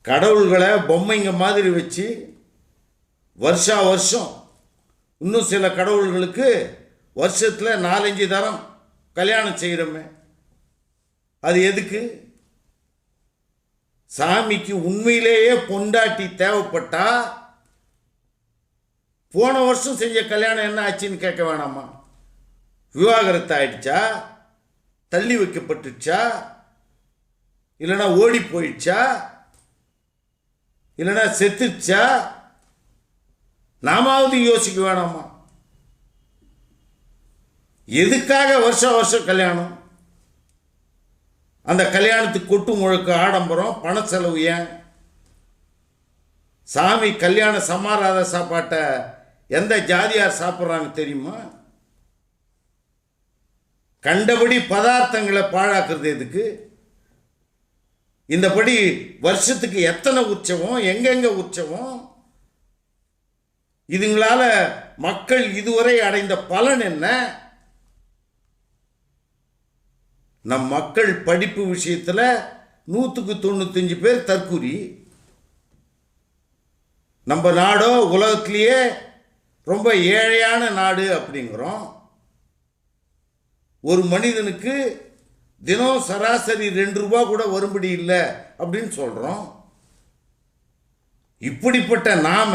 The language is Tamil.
கடவுள்களை பொம்மைங்க மாதிரி வச்சு வருஷா வருஷம் இன்னும் சில கடவுள்களுக்கு வருஷத்தில் 4-5 தரம் கல்யாணம் செய்கிறோமே, அது எதுக்கு? சாமிக்கு உண்மையிலேயே பொண்டாட்டி தேவைப்பட்டா போன வருஷம் செஞ்ச கல்யாணம் என்ன ஆச்சுன்னு கேட்க வேணாமா? விவாகரத்து ஆயிடுச்சா, தள்ளி வைக்கப்பட்டுச்சா, இல்லைன்னா ஓடி போயிடுச்சா, இல்லைன்னா செத்துச்சா? நாமாவது யோசிக்க வேணாமா? எதுக்காக வருஷம் வருஷம் கல்யாணம்? அந்த கல்யாணத்துக்கு கொட்டு முழுக்க ஆடம்பரம், பண செலவு ஏன்? சாமி கல்யாண சமாராத சாப்பாட்டை எந்த ஜாதியார் சாப்பிட்றாங்க தெரியுமா? கண்டபடி பதார்த்தங்களை பாழாக்குறது எதுக்கு? இந்தபடி வருஷத்துக்கு எத்தனை உற்சவம், எங்கெங்க உற்சவம்? இதுங்களால மக்கள் இதுவரை அடைந்த பலன் என்ன? நம் மக்கள் படிப்பு விஷயத்தில் 100க்கு 95 பேர் தற்குறி. நம்ம நாடோ உலகத்திலேயே ரொம்ப ஏழையான நாடு அப்படிங்கிறோம். ஒரு மனிதனுக்கு தினம் சராசரி 2 ரூபா கூட வரும்படி இல்லை அப்படின்னு சொல்கிறோம். இப்படிப்பட்ட நாம